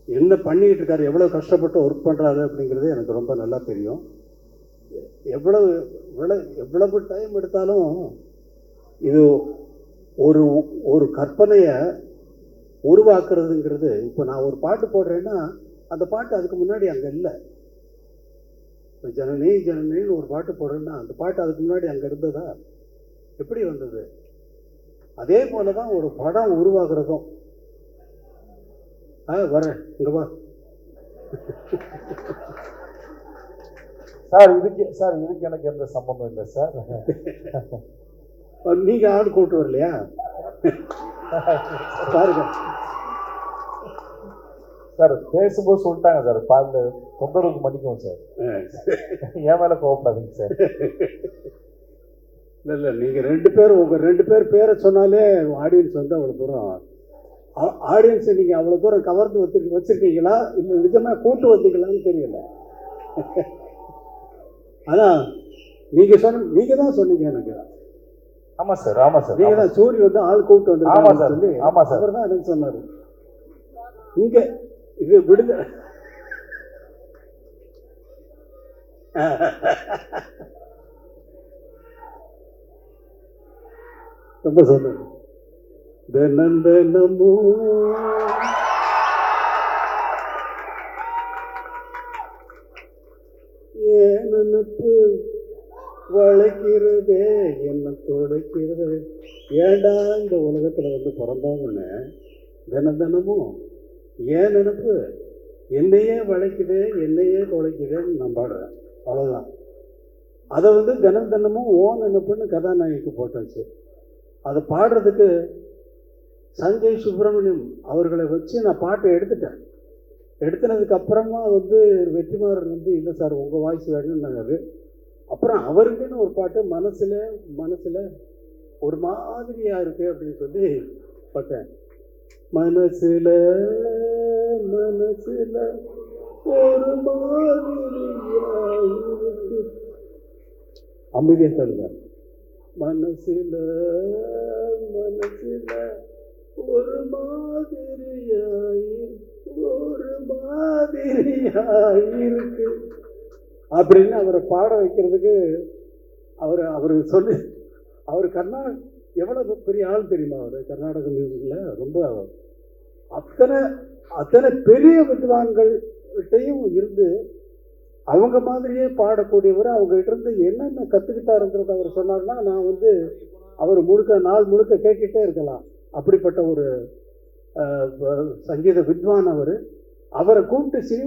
என்ன பண்ணிக்கிட்டு இருக்காரு, எவ்வளோ கஷ்டப்பட்டு ஒர்க் பண்ணுறாரு அப்படிங்கிறது எனக்கு ரொம்ப நல்லா தெரியும். எவ்வளவு எவ்வளவு டைம் எடுத்தாலும் இது ஒரு ஒரு கற்பனையை உருவாக்குறதுங்கிறது. இப்போ நான் ஒரு பாட்டு போடுறேன்னா அந்த பாட்டு அதுக்கு முன்னாடி அங்கே இல்லை. இப்போ ஜனனி ஜனனின்னு ஒரு பாட்டு போடுறேன்னா அந்த பாட்டு அதுக்கு முன்னாடி அங்கே இருந்ததா? எப்படி வந்தது? அதே போல தான் ஒரு படம் உருவாக்குறதும். வரேன் இங்கே வா சார். இதுக்கு எனக்கு எந்த சம்பந்தம் இல்லை சார். நீங்க ஆள் கூட்டு வரலையா? பாருங்க சார், பேசும்போது சொல்லிட்டாங்க சார், பாருங்க தொந்தரவுக்கு மன்னிக்கும் சார். என் மேல கோவப்படாதீங்க சார். இல்லை நீங்க உங்க ரெண்டு பேர் பேரை சொன்னாலே ஆடியன்ஸ் வந்து அவ்வளவு தூரம் ஆடியன்ஸை நீங்க அவ்வளவு தூரம் கவர்ந்து வச்சிருக்கீங்களா இல்லை நிஜமா கூட்டு வந்தீங்களான்னு தெரியல. அதான் நீங்க தான் சொன்னீங்க எனக்கு. ஆமா சார். நீங்க தான் சூரி வந்து ஆள் கூப்பிட்டு வந்து. ஆமா சார். அவர் தான் எனக்கு சொன்னாரு. இங்க இது விடுங்க. ரொம்ப சொன்னாரு. தினந்தனமோ ஏன் நினைப்பு வளைக்கிறதே என்ன துடைக்கிறது. ஏண்டா இந்த உலகத்தில் வந்து பிறந்தவங்கன்னு தினமும் ஏன் நினைப்பு என்னையே வளைக்குது என்னையே துடைக்குதுன்னு நான் பாடுறேன். அவ்வளோதான். அதை வந்து தினமும் ஓன் நினைப்புன்னு கதாநாயகிக்கு போட்டாச்சு. அதை பாடுறதுக்கு சஞ்சய் சுப்பிரமணியம் அவர்களை வச்சு நான் பாட்டை எடுத்துனதுக்கு அப்புறமா வந்து வெற்றிமாறன் வந்து இல்லை சார் உங்கள் வாய்ஸ் வேணும்னாங்க. அப்புறம் அவருக்குன்னு ஒரு பாட்டு மனசில் ஒரு மாதிரியா இருக்கு அப்படின்னு சொல்லி பாட்டேன். மனசில் ஒரு மாதிரியா இருக்கு. அமைதியா சொல்லுங்க. மனசில் ஒரு மாதிரியாயிருக்கு அப்படின்னு அவரை பாட வைக்கிறதுக்கு அவர் சொல்லி அவர் எவ்வளவு பெரிய ஆள் தெரியுமா? அவர் கர்நாடக மியூசிக்ல ரொம்ப அத்தனை பெரிய வித்வான்கள்கிட்டையும் இருந்து அவங்க மாதிரியே பாடக்கூடியவர். அவங்ககிட்ட இருந்து என்னென்ன கற்றுக்கிட்டாருங்கிறத அவர் சொன்னார்னா நான் வந்து அவர் நாள் முழுக்க கேட்டுகிட்டே இருக்கலாம். அப்படிப்பட்ட ஒரு சங்கீத வித்வான் அவரை கூப்பிட்டு